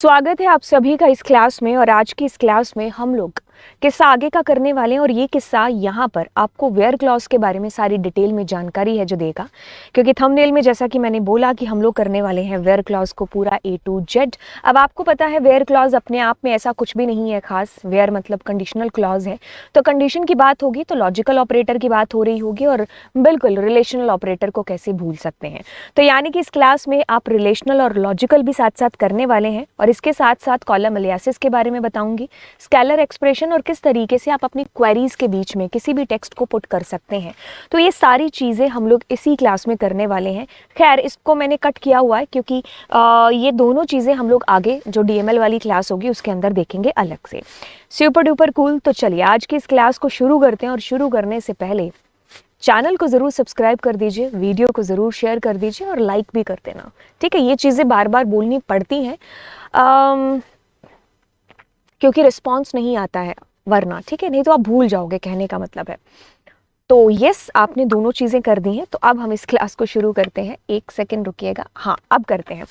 स्वागत है आप सभी का इस क्लास में। और आज की इस क्लास में हम लोग किस्सा आगे का करने वाले हैं। और ये किस्सा यहाँ पर आपको वेयर क्लॉज के बारे में सारी डिटेल में जानकारी है जो देगा, क्योंकि थंबनेल में जैसा कि मैंने बोला कि हम लोग करने वाले हैं वेयर क्लॉज को पूरा A to Z। अब आपको पता है वेयर क्लॉज अपने आप में ऐसा कुछ भी नहीं है खास। वेयर मतलब कंडीशनल क्लॉज है, तो कंडीशन की बात होगी तो लॉजिकल ऑपरेटर की बात हो रही होगी, और बिल्कुल रिलेशनल ऑपरेटर को कैसे भूल सकते हैं। तो यानी कि इस क्लास में आप रिलेशनल और लॉजिकल भी साथ साथ करने वाले हैं, और इसके साथ साथ कॉलम एलियासिस के बारे में बताऊंगी, स्केलर एक्सप्रेशन, और किस तरीके से आप अपनी क्वेरीज के बीच में किसी भी टेक्स्ट को पुट कर सकते हैं। तो ये सारी चीज़ें हम लोग इसी क्लास में करने वाले हैं। खैर, इसको मैंने कट किया हुआ है क्योंकि ये दोनों चीज़ें हम लोग आगे जो DML वाली क्लास होगी उसके अंदर देखेंगे अलग से। Super duper cool. तो चलिए आज की इस क्लास को शुरू करते हैं, और शुरू करने से पहले चैनल को ज़रूर सब्सक्राइब कर दीजिए, वीडियो को ज़रूर शेयर कर दीजिए और लाइक भी कर देना, ठीक है। ये चीज़ें बार बार बोलनी पड़ती हैं क्योंकि रिस्पॉन्स नहीं आता है वरना, ठीक है, नहीं तो आप भूल जाओगे, कहने का मतलब है। तो यस, आपने दोनों चीज़ें कर दी हैं। तो अब हम इस क्लास को शुरू करते हैं। एक सेकंड रुकिएगा, हाँ अब करते हैं।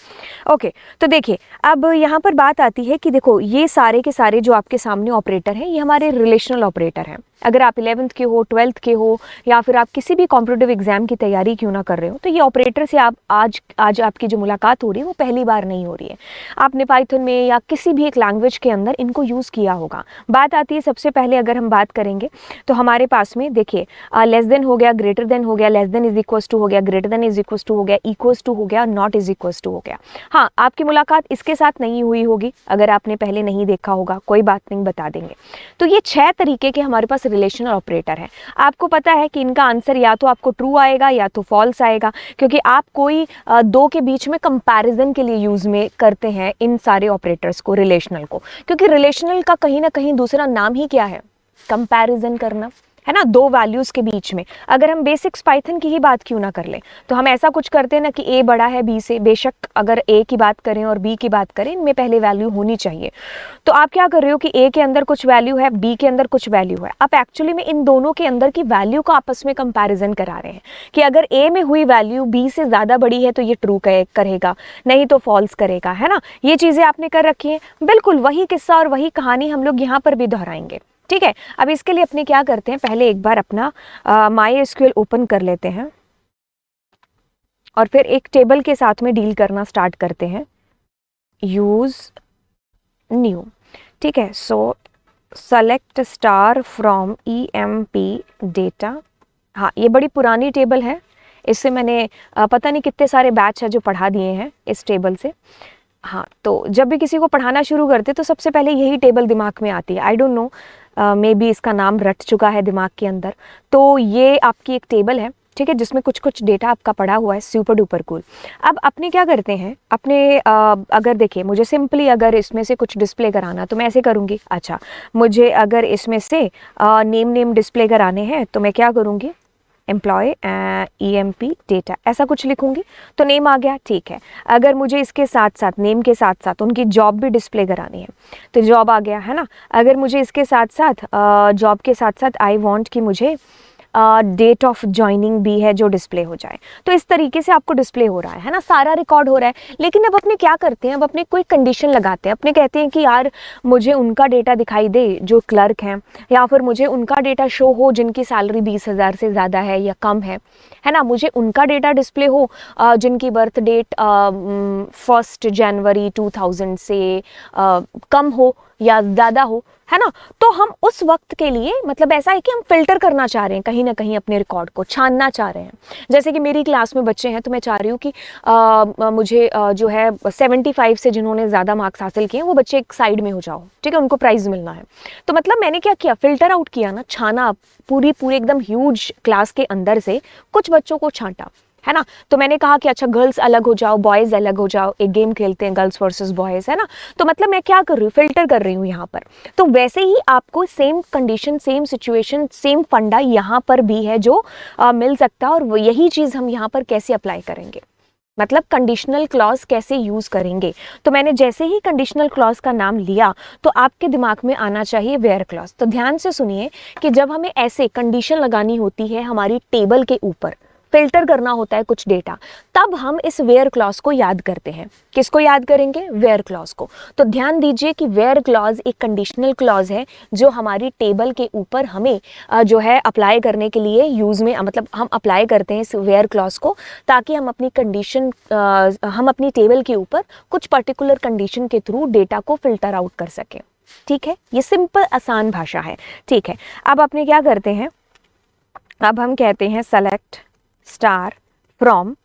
ओके, तो देखिए अब यहाँ पर बात आती है कि देखो ये सारे के सारे जो आपके सामने ऑपरेटर हैं ये हमारे रिलेशनल ऑपरेटर हैं। अगर आप 11th के हो, 12th के हो, या फिर आप किसी भी कॉम्पिटिटिव एग्जाम की तैयारी क्यों ना कर रहे हो, तो ये ऑपरेटर से आप आज आपकी जो मुलाकात हो रही है वो पहली बार नहीं हो रही है। आपने पाइथन में या किसी भी एक लैंग्वेज के अंदर इनको यूज़ किया होगा। बात आती है सबसे पहले अगर हम बात करेंगे तो हमारे पास में देखिए लेस देन हो गया, ग्रेटर देन हो गया, less than is equals to हो गया, greater than is equals to हो गया, इक्वल्स टू हो गया, नॉट इज इक्वल्स टू हो गया। हाँ, आपकी मुलाकात इसके साथ नहीं हुई होगी, अगर आपने पहले नहीं देखा होगा कोई बात नहीं, बता देंगे। तो ये 6 तरीके के हमारे पास रिलेशनल ऑपरेटर है। आपको पता है कि इनका आंसर या तो आपको ट्रू आएगा या तो फॉल्स आएगा, क्योंकि आप कोई दो के बीच में कंपैरिजन के लिए यूज में करते हैं इन सारे ऑपरेटर्स को, रिलेशनल को। क्योंकि रिलेशनल का कहीं ना कहीं दूसरा नाम ही क्या है? कंपैरिजन करना, है ना, दो वैल्यूज के बीच में। अगर हम बेसिक्स पाइथन की ही बात क्यों ना कर लें, तो हम ऐसा कुछ करते हैं ना कि A बड़ा है B से। बेशक अगर A की बात करें और B की बात करें, इनमें पहले वैल्यू होनी चाहिए। तो आप क्या कर रहे हो कि A के अंदर कुछ वैल्यू है, B के अंदर कुछ वैल्यू है। आप एक्चुअली में इन दोनों के अंदर की वैल्यू को आपस में कंपैरिजन करा रहे हैं कि अगर A में हुई वैल्यू B से ज़्यादा बड़ी है तो ये ट्रू करेगा, नहीं तो फॉल्स करेगा, है ना। ये चीज़ें आपने कर रखी हैं। बिल्कुल वही किस्सा और वही कहानी हम लोग यहाँ पर भी दोहराएंगे, ठीक है। अब इसके लिए अपने क्या करते हैं, पहले एक बार अपना MySQL ओपन कर लेते हैं और फिर एक टेबल के साथ में डील करना स्टार्ट करते हैं। यूज न्यू, ठीक है। सो select star from EMP data. हाँ, ये बड़ी पुरानी टेबल है, इससे मैंने पता नहीं कितने सारे बैच है जो पढ़ा दिए हैं इस टेबल से। हाँ, तो जब भी किसी को पढ़ाना शुरू करते तो सबसे पहले यही टेबल दिमाग में आती है। I don't know, may be इसका नाम रट चुका है दिमाग के अंदर। तो ये आपकी एक टेबल है, ठीक है, जिसमें कुछ कुछ डेटा आपका पड़ा हुआ है। Super duper cool. अब अपने क्या करते हैं, अपने अगर देखिए मुझे सिंपली अगर इसमें से कुछ डिस्प्ले कराना तो मैं ऐसे करूँगी। अच्छा, मुझे अगर इसमें से नेम डिस्प्ले कराने हैं तो मैं क्या करूँगी, एम्प्लॉय EMP डेटा ऐसा कुछ लिखूंगी तो नेम आ गया, ठीक है। अगर मुझे इसके साथ साथ नेम के साथ साथ उनकी जॉब भी डिस्प्ले करानी है तो जॉब आ गया, है ना। अगर मुझे इसके साथ साथ जॉब के साथ साथ आई वांट कि मुझे डेट ऑफ ज्वाइनिंग भी है जो डिस्प्ले हो जाए, तो इस तरीके से आपको डिस्प्ले हो रहा है ना, सारा रिकॉर्ड हो रहा है। लेकिन अब अपने क्या करते हैं, अब अपने कोई कंडीशन लगाते हैं। अपने कहते हैं कि यार मुझे उनका डेटा दिखाई दे जो क्लर्क हैं, या फिर मुझे उनका डेटा शो हो जिनकी सैलरी 20,000 से ज़्यादा है या कम है ना। मुझे उनका डेटा डिस्प्ले हो जिनकी बर्थ डेट 1 जनवरी 2000 से कम हो या ज़्यादा हो, है ना। तो हम उस वक्त के लिए मतलब ऐसा है कि हम फिल्टर करना चाह रहे हैं, कहीं ना कहीं अपने रिकॉर्ड को छानना चाह रहे हैं। जैसे कि मेरी क्लास में बच्चे हैं तो मैं चाह रही हूँ कि मुझे जो है 75 से जिन्होंने ज़्यादा मार्क्स हासिल किए हैं वो बच्चे एक साइड में हो जाओ, ठीक है, उनको प्राइज़ मिलना है। तो मतलब मैंने क्या किया, फिल्टर आउट किया ना, छाना पूरी एकदम ह्यूज क्लास के अंदर से कुछ बच्चों को छांटा, है ना। तो मैंने कहा कि अच्छा गर्ल्स अलग हो जाओ, बॉयज़ अलग हो जाओ, एक गेम खेलते हैं गर्ल्स वर्सेस बॉयज़, है ना। तो मतलब मैं क्या कर रही हूँ, फिल्टर कर रही हूँ यहाँ पर। तो वैसे ही आपको same condition, same situation, same फंडा यहाँ पर भी है जो मिल सकता है। और यही चीज़ हम यहाँ पर कैसे अप्लाई करेंगे, मतलब कंडीशनल क्लॉज कैसे यूज़ करेंगे। तो मैंने जैसे ही कंडीशनल क्लॉज का नाम लिया तो आपके दिमाग में आना चाहिए वेयर क्लॉज। तो ध्यान से सुनिए कि जब हमें ऐसे कंडीशन लगानी होती है हमारी टेबल के ऊपर, फिल्टर करना होता है कुछ डेटा, तब हम इस वेयर क्लॉज को याद करते हैं। किसको याद करेंगे? वेयर क्लॉज को। तो ध्यान दीजिए कि वेयर क्लॉज एक कंडीशनल क्लॉज है जो हमारी टेबल के ऊपर हमें जो है अप्लाई करने के लिए यूज में, मतलब हम अप्लाई करते हैं इस वेयर क्लॉज को, ताकि हम अपनी कंडीशन हम अपनी टेबल के ऊपर कुछ पर्टिकुलर कंडीशन के थ्रू डेटा को फिल्टर आउट कर सकें। ठीक है, ये सिंपल आसान भाषा है। ठीक है, अब अपने क्या करते हैं, अब हम कहते हैं सेलेक्ट स्टार फ्रॉम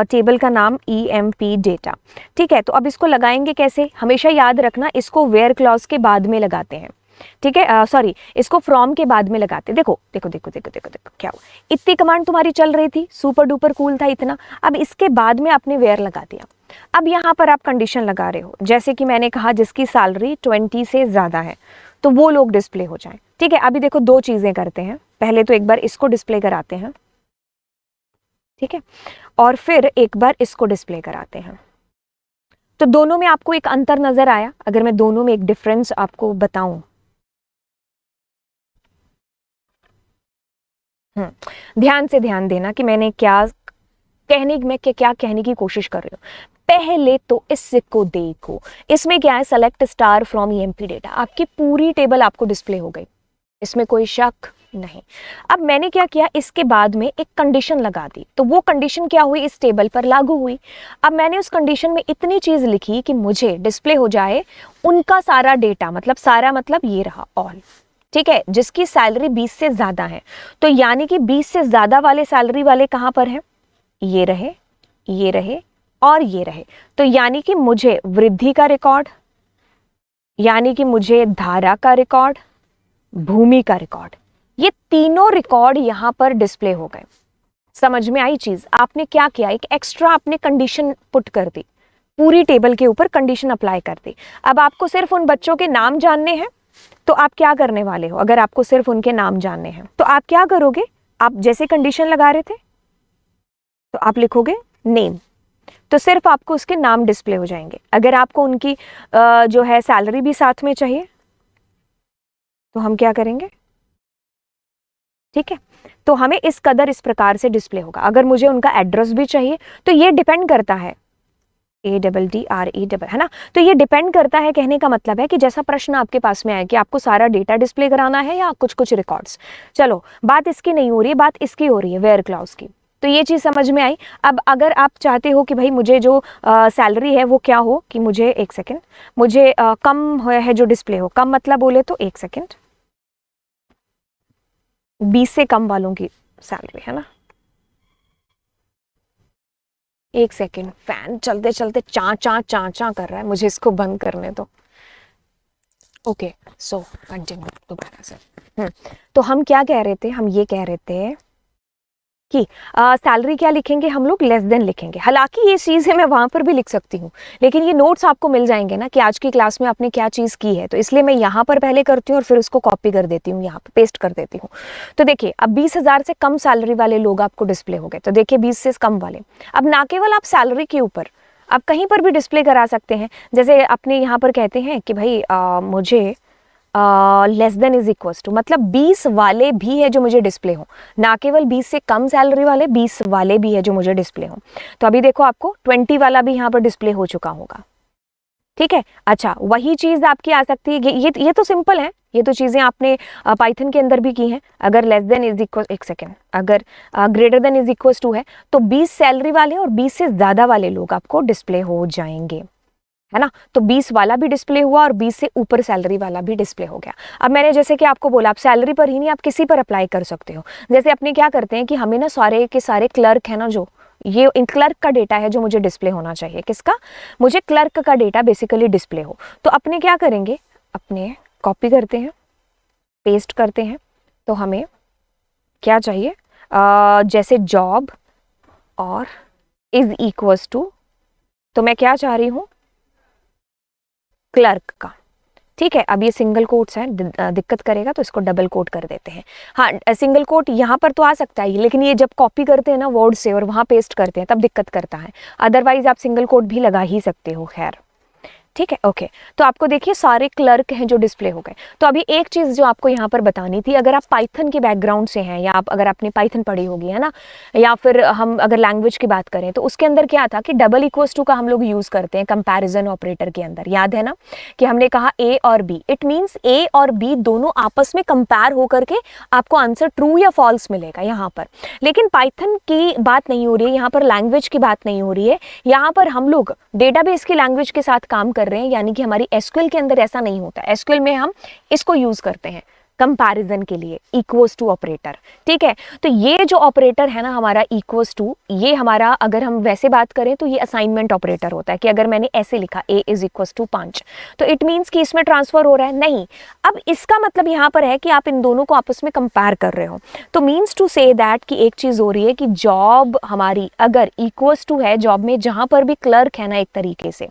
टेबल का नाम EMP डेटा। ठीक है, तो अब इसको लगाएंगे कैसे? हमेशा याद रखना, इसको वेयर क्लॉज के बाद में लगाते हैं। ठीक है, सॉरी, इसको फ्रॉम के बाद में लगाते। देखो देखो देखो देखो देखो देखो क्या हुआ, इतनी कमांड तुम्हारी चल रही थी, सुपर डुपर कूल था इतना, अब इसके बाद में आपने वेयर लगा दिया। अब यहाँ पर आप कंडीशन लगा रहे हो, जैसे कि मैंने कहा जिसकी सैलरी 20 से ज़्यादा है तो वो लोग डिस्प्ले हो जाएं। ठीक है, अभी देखो दो चीज़ें करते हैं, पहले तो एक बार इसको डिस्प्ले कराते हैं, ठीक है, और फिर एक बार इसको डिस्प्ले कराते हैं। तो दोनों में आपको एक अंतर नजर आया? अगर मैं दोनों में एक डिफरेंस आपको बताऊं, ध्यान से ध्यान देना कि मैंने क्या कहने की कोशिश कर रही हूँ। पहले तो इसको देखो, इसमें क्या है, select star from EMP data, आपकी पूरी टेबल आपको डिस्प्ले हो गई, इसमें कोई शक नहीं। अब मैंने क्या किया, इसके बाद में एक कंडीशन लगा दी, तो वो कंडीशन क्या हुई, इस टेबल पर लागू हुई। अब मैंने उस कंडीशन में इतनी चीज लिखी कि मुझे डिस्प्ले हो जाए उनका सारा डेटा, मतलब सारा मतलब ये रहा ऑल। ठीक है, जिसकी सैलरी 20 से ज्यादा है, तो यानी कि 20 से ज्यादा वाले सैलरी वाले कहां पर हैं, ये रहे, ये रहे और ये रहे। तो यानी कि मुझे वृद्धि का रिकॉर्ड, यानी कि मुझे धारा का रिकॉर्ड, भूमि का रिकॉर्ड, ये तीनों रिकॉर्ड यहां पर डिस्प्ले हो गए। समझ में आई चीज? आपने क्या किया, एक एक्स्ट्रा आपने कंडीशन पुट कर दी, पूरी टेबल के ऊपर कंडीशन अप्लाई कर दी। अब आपको सिर्फ उन बच्चों के नाम जानने हैं, तो आप क्या करने वाले हो? अगर आपको सिर्फ उनके नाम जानने हैं तो आप क्या करोगे, आप जैसे कंडीशन लगा रहे थे तो आप लिखोगे नेम, तो सिर्फ आपको उसके नाम डिस्प्ले हो जाएंगे। अगर आपको उनकी जो है सैलरी भी साथ में चाहिए तो हम क्या करेंगे, ठीक है, तो हमें इस कदर इस प्रकार से डिस्प्ले होगा। अगर मुझे उनका एड्रेस भी चाहिए तो ये डिपेंड करता है, ADDRE है ना, तो ये डिपेंड करता है, कहने का मतलब है कि जैसा प्रश्न आपके पास में आए कि आपको सारा डेटा डिस्प्ले कराना है या कुछ कुछ रिकॉर्ड्स। चलो, बात इसकी नहीं हो रही है, बात इसकी हो रही है, वेयर क्लॉज की। तो ये चीज समझ में आई। अब अगर आप चाहते हो कि भाई मुझे जो सैलरी है वो क्या हो, कि मुझे एक सेकेंड, मुझे कम है जो डिस्प्ले हो, कम मतलब बोले तो एक सेकेंड, 20 से कम वालों की सैलरी है ना, एक सेकेंड, फैन चलते चलते चा चा चा चा कर रहा है, मुझे इसको बंद करने दो। ओके, सो कंटिन्यू दोबारा से। तो हम क्या कह रहे थे, हम ये कह रहे थे कि सैलरी क्या लिखेंगे हम लोग, लेस देन लिखेंगे। हालांकि ये चीज़ है मैं वहाँ पर भी लिख सकती हूँ, लेकिन ये नोट्स आपको मिल जाएंगे ना कि आज की क्लास में आपने क्या चीज़ की है, तो इसलिए मैं यहाँ पर पहले करती हूँ और फिर उसको कॉपी कर देती हूँ, यहाँ पर पेस्ट कर देती हूँ। तो देखिए, अब 20,000 से कम सैलरी वाले लोग आपको डिस्प्ले हो गए, तो देखिए 20 से कम वाले। अब ना केवल आप सैलरी के ऊपर, आप कहीं पर भी डिस्प्ले करा सकते हैं। जैसे अपने यहाँ पर कहते हैं कि भाई मुझे less than is equal to, मतलब 20 वाले भी है जो मुझे डिस्प्ले हो, ना केवल 20 से कम सैलरी वाले, 20 वाले भी है जो मुझे डिस्प्ले हो। तो अभी देखो आपको 20 वाला भी यहाँ पर डिस्प्ले हो चुका होगा। ठीक है, अच्छा, वही चीज आपकी आ सकती है, ये तो सिंपल है, ये तो चीजें आपने पाइथन के अंदर भी की हैं। अगर लेस देन इज इक्वल, एक सेकेंड, अगर greater than is equal to है तो 20 सैलरी वाले और 20 से ज्यादा वाले लोग आपको डिस्प्ले हो जाएंगे, है ना। तो 20 वाला भी डिस्प्ले हुआ और 20 से ऊपर सैलरी वाला भी डिस्प्ले हो गया। अब मैंने जैसे कि आपको बोला, आप सैलरी पर ही नहीं, आप किसी पर अप्लाई कर सकते हो। जैसे अपने क्या करते हैं कि हमें ना सारे के सारे क्लर्क है ना, जो ये इन क्लर्क का डेटा है जो मुझे डिस्प्ले होना चाहिए, किसका, मुझे क्लर्क का डेटा बेसिकली डिस्प्ले हो। तो अपने क्या करेंगे, अपने कॉपी करते हैं, पेस्ट करते हैं, तो हमें क्या चाहिए, जैसे जॉब और इज इक्वल्स टू, तो मैं क्या चाह रही हूँ, क्लर्क का। ठीक है, अब ये सिंगल कोट्स है, दिक्कत करेगा तो इसको डबल कोट कर देते हैं। हाँ, सिंगल कोट यहाँ पर तो आ सकता है, लेकिन ये जब कॉपी करते हैं ना वर्ड से और वहाँ पेस्ट करते हैं तब दिक्कत करता है, अदरवाइज आप सिंगल कोट भी लगा ही सकते हो। खैर ठीक है, ओके। तो आपको देखिए सारे क्लर्क हैं जो डिस्प्ले हो गए। तो अभी एक चीज़ जो आपको यहाँ पर बतानी थी, अगर आप पाइथन के बैकग्राउंड से हैं या आप अगर आपने पाइथन पढ़ी होगी, है ना, या फिर हम अगर लैंग्वेज की बात करें तो उसके अंदर क्या था कि डबल इक्वल्स टू का हम लोग यूज़ करते हैं कंपैरिजन ऑपरेटर के अंदर। याद है ना कि हमने कहा ए और बी, इट मीन्स ए और बी दोनों आपस में कंपेयर होकर के आपको आंसर ट्रू या फॉल्स मिलेगा यहाँ पर। लेकिन पाइथन की बात नहीं हो रही है यहाँ पर, लैंग्वेज की बात नहीं हो रही है यहाँ पर। हम लोग डेटाबेस की लैंग्वेज के साथ काम कर रहे हैं, यानी कि हमारी एसक्यूएल के अंदर ऐसा नहीं होता। एसक्यूएल में हम इसको यूज करते हैं कंपैरिजन के लिए, इक्वल्स टू ऑपरेटर। ठीक है, तो ये जो ऑपरेटर है ना हमारा इक्वल्स टू, ये हमारा अगर हम वैसे बात करें तो ये असाइनमेंट ऑपरेटर होता है कि अगर मैंने ऐसे लिखा a इज इक्वल्स टू 5 तो इट मीन्स कि इसमें ट्रांसफर हो रहा है, नहीं। अब इसका मतलब यहाँ पर है कि आप इन दोनों को आपस में कंपेयर कर रहे हो, तो मीन्स टू से दैट कि एक चीज हो रही है कि जॉब हमारी अगर इक्वल्स टू है, जॉब में जहां पर भी क्लर्क है ना, एक तरीके से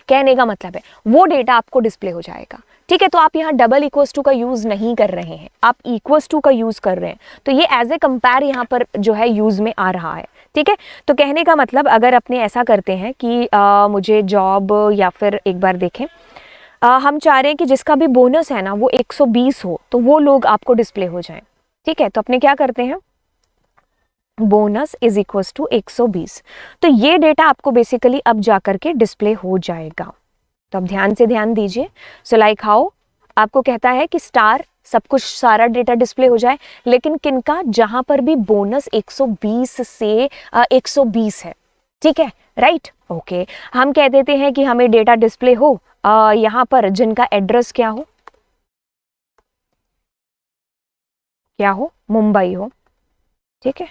कहने का मतलब है वो डेटा आपको डिस्प्ले हो जाएगा। ठीक है, तो आप यहाँ डबल इक्वल्स टू का यूज नहीं कर रहे हैं, आप इक्वल्स टू का यूज कर रहे हैं, तो ये एज ए कंपेयर यहाँ पर जो है यूज में आ रहा है। ठीक है, तो कहने का मतलब अगर अपने ऐसा करते हैं कि मुझे जॉब, या फिर एक बार देखें, हम चाह रहे हैं कि जिसका भी बोनस है ना वो 120 हो, तो वो लोग आपको डिस्प्ले हो जाए। ठीक है, तो अपने क्या करते हैं, बोनस इज इक्वल्स टू 120, तो ये डेटा आपको बेसिकली अब जाकर के डिस्प्ले हो जाएगा। तो अब ध्यान से ध्यान दीजिए। सो लाइक हाउ आपको कहता है कि स्टार सब कुछ सारा डेटा डिस्प्ले हो जाए, लेकिन किनका, जहां पर भी बोनस 120 से 120 है। ठीक है, राइट, ओके। हम कह देते हैं कि हमें डेटा डिस्प्ले हो यहां पर जिनका एड्रेस क्या हो, क्या हो, मुंबई हो। ठीक है,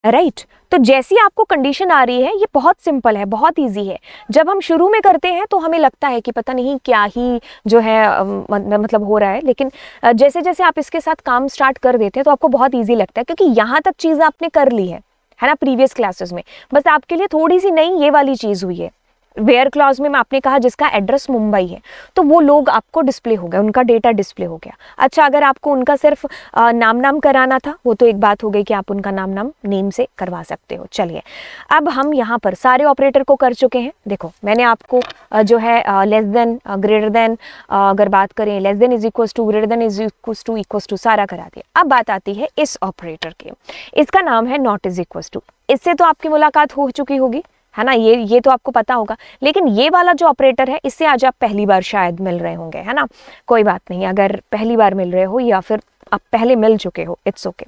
राइट तो जैसी आपको कंडीशन आ रही है, ये बहुत सिंपल है, बहुत इजी है। जब हम शुरू में करते हैं तो हमें लगता है कि पता नहीं क्या ही जो है मतलब हो रहा है, लेकिन जैसे जैसे आप इसके साथ काम स्टार्ट कर देते हैं तो आपको बहुत इजी लगता है, क्योंकि यहाँ तक चीज़ आपने कर ली है ना प्रीवियस क्लासेस में। बस आपके लिए थोड़ी सी नई ये वाली चीज़ हुई है। वेयर क्लॉज में आपने कहा जिसका एड्रेस मुंबई है, तो वो लोग आपको डिस्प्ले हो गए, उनका डेटा डिस्प्ले हो गया। अच्छा, अगर आपको उनका सिर्फ नाम कराना था, वो तो एक बात हो गई कि आप उनका नाम नेम से करवा सकते हो। चलिए, अब हम यहाँ पर सारे ऑपरेटर को कर चुके हैं। देखो मैंने आपको जो है लेस देन, ग्रेटर देन, अगर बात करें less than is equals to, greater than is equals to सारा करा दिया। अब बात आती है इस ऑपरेटर के, इसका नाम है नॉट इज इक्वल्स टू। इससे तो आपकी मुलाकात हो चुकी होगी, है ना, ये तो आपको पता होगा। लेकिन ये वाला जो ऑपरेटर है, इससे आज आप पहली बार शायद मिल रहे होंगे, है ना। कोई बात नहीं, अगर पहली बार मिल रहे हो या फिर आप पहले मिल चुके हो, इट्स ओके।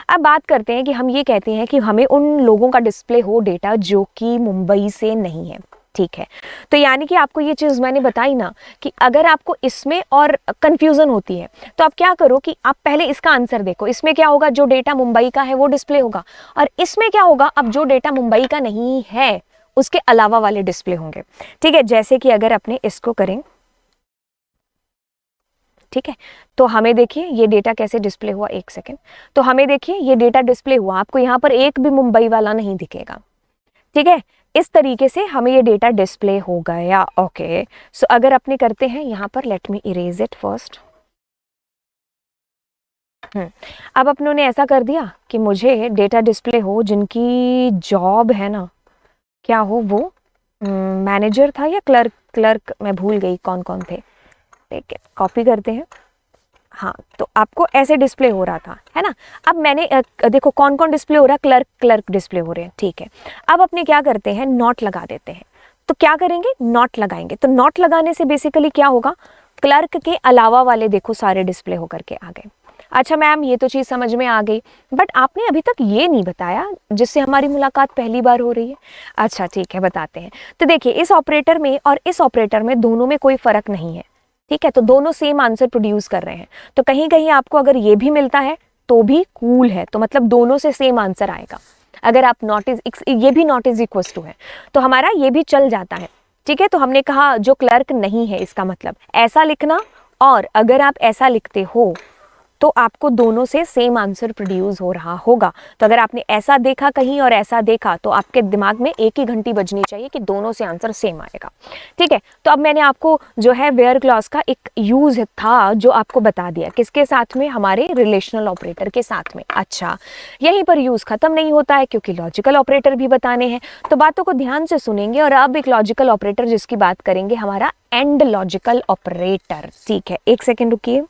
अब बात करते हैं कि हम ये कहते हैं कि हमें उन लोगों का डिस्प्ले हो डेटा जो कि मुंबई से नहीं है। ठीक है, तो यानी कि आपको ये चीज़ मैंने बताई ना कि अगर आपको इसमें और कंफ्यूजन होती है तो आप क्या करो कि आप पहले इसका आंसर देखो। इसमें क्या होगा, जो डेटा मुंबई का है वो डिस्प्ले होगा, और इसमें क्या होगा, अब जो डेटा मुंबई का नहीं है उसके अलावा वाले डिस्प्ले होंगे। ठीक है, जैसे कि अगर अपने इसको करें, ठीक है, तो हमें देखिए ये डेटा कैसे डिस्प्ले हुआ, एक सेकेंड। तो हमें देखिए ये डेटा डिस्प्ले हुआ, आपको यहाँ पर एक भी मुंबई वाला नहीं दिखेगा। ठीक है, इस तरीके से हमें ये डेटा डिस्प्ले हो गया। ओके, सो अगर अपने करते हैं यहाँ पर, let me erase it first. अब अपनों ने ऐसा कर दिया कि मुझे डेटा डिस्प्ले हो जिनकी जॉब है ना, क्या हो वो, मैनेजर था या क्लर्क मैं भूल गई कौन कौन थे। ठीक है, कॉपी करते हैं। हाँ, तो आपको ऐसे डिस्प्ले हो रहा था, है ना। अब मैंने देखो कौन कौन डिस्प्ले हो रहा है, क्लर्क डिस्प्ले हो रहे हैं। ठीक है, अब अपने क्या करते हैं, नॉट लगा देते हैं। तो क्या करेंगे, नॉट लगाएंगे। तो नॉट लगाने से बेसिकली क्या होगा, क्लर्क के अलावा वाले देखो सारे डिस्प्ले होकर के आ गए। अच्छा मैम, ये तो चीज़ समझ में आ गई, बट आपने अभी तक ये नहीं बताया जिससे हमारी मुलाकात पहली बार हो रही है। अच्छा ठीक है, बताते हैं। तो देखिए इस ऑपरेटर में और इस ऑपरेटर में दोनों में कोई फर्क नहीं है। ठीक है, तो दोनों सेम आंसर प्रोड्यूस कर रहे हैं। तो कहीं कहीं आपको अगर ये भी मिलता है तो भी कूल है, तो मतलब दोनों से सेम आंसर आएगा। अगर आप नॉट इज, ये भी नॉट इज इक्वल्स टू है तो हमारा ये भी चल जाता है। ठीक है, तो हमने कहा जो क्लर्क नहीं है, इसका मतलब ऐसा लिखना, और अगर आप ऐसा लिखते हो तो आपको दोनों से सेम आंसर प्रोड्यूस हो रहा होगा। तो अगर आपने ऐसा देखा कहीं और ऐसा देखा तो आपके दिमाग में एक ही घंटी बजनी चाहिए कि दोनों से आंसर सेम आएगा। ठीक है, तो अब मैंने आपको जो है वेयर क्लॉज का एक यूज था जो आपको बता दिया, किसके साथ में, हमारे रिलेशनल ऑपरेटर के साथ में। अच्छा, यहीं पर यूज खत्म नहीं होता है क्योंकि लॉजिकल ऑपरेटर भी बताने हैं, तो बातों को ध्यान से सुनेंगे। और अब एक लॉजिकल ऑपरेटर जिसकी बात करेंगे, हमारा एंड लॉजिकल ऑपरेटर। ठीक है, एक सेकेंड रुकिए।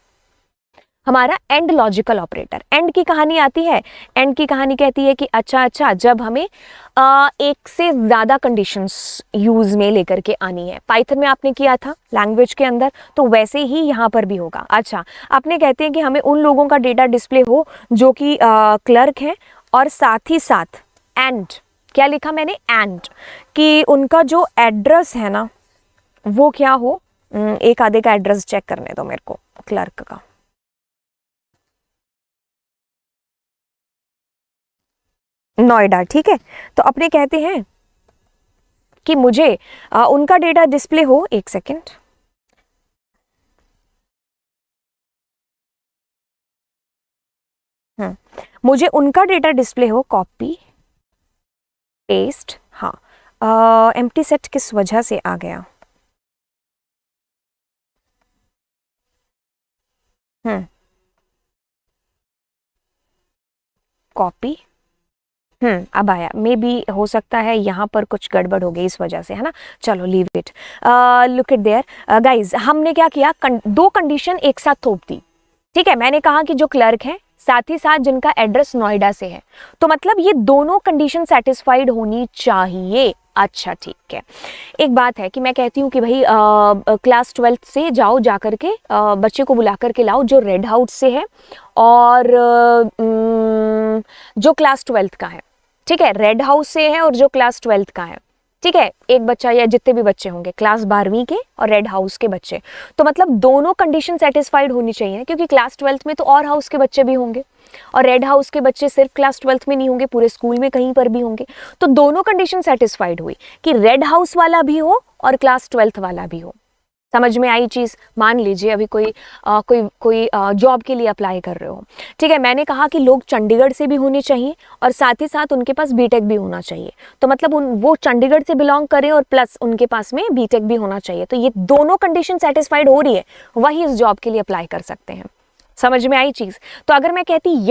हमारा एंड लॉजिकल ऑपरेटर, एंड की कहानी आती है। एंड की कहानी कहती है कि अच्छा जब हमें एक से ज़्यादा कंडीशंस यूज में लेकर के आनी है। पाइथन में आपने किया था लैंग्वेज के अंदर, तो वैसे ही यहाँ पर भी होगा। अच्छा, आपने कहते हैं कि हमें उन लोगों का डेटा डिस्प्ले हो जो कि क्लर्क हैं, और साथ ही साथ एंड, क्या लिखा मैंने, एंड, कि उनका जो एड्रेस है ना वो क्या हो। एक आधे का एड्रेस चेक करने दो मेरे को, क्लर्क का। नोएडा, ठीक है। तो अपने कहते हैं कि मुझे उनका डेटा डिस्प्ले हो, एक सेकेंड, मुझे उनका डेटा डिस्प्ले हो, कॉपी पेस्ट। हाँ, एम्प्टी सेट किस वजह से आ गया। कॉपी, अब आया। मे बी हो सकता है यहाँ पर कुछ गड़बड़ हो गई इस वजह से, है ना। चलो leave it, look it there guys. हमने क्या किया, दो कंडीशन एक साथ थोप दी। ठीक है, मैंने कहा कि जो क्लर्क है साथ ही साथ जिनका एड्रेस नोएडा से है, तो मतलब ये दोनों कंडीशन सेटिस्फाइड होनी चाहिए। अच्छा ठीक है, एक बात है कि मैं कहती हूँ कि भाई क्लास 12th से जाओ, जा करके बच्चे को बुला करके लाओ जो रेड हाउस से है, और जो क्लास 12th का है। ठीक है, रेड हाउस से है और जो क्लास 12th का है। ठीक है, एक बच्चा या जितने भी बच्चे होंगे क्लास 12वीं के और रेड हाउस के बच्चे, तो मतलब दोनों कंडीशन सेटिस्फाइड होनी चाहिए, क्योंकि क्लास 12th में तो और हाउस के बच्चे भी होंगे, और रेड हाउस के बच्चे सिर्फ क्लास 12th में नहीं होंगे, पूरे स्कूल में कहीं पर भी होंगे। तो दोनों कंडीशन सेटिस्फाइड हुई कि रेड हाउस वाला भी हो और क्लास 12th वाला भी हो। समझ में आई चीज़। मान लीजिए अभी कोई जॉब के लिए अप्लाई कर रहे हो। ठीक है, मैंने कहा कि लोग चंडीगढ़ से भी होने चाहिए और साथ ही साथ उनके पास बीटेक भी होना चाहिए। तो मतलब वो चंडीगढ़ से बिलोंग करें और प्लस उनके पास में बीटेक भी होना चाहिए। तो ये दोनों कंडीशन सेटिस्फाइड हो रही है, वही इस जॉब के लिए अप्लाई कर सकते हैं। समझ में आई चीज़। तो अगर मैं कहती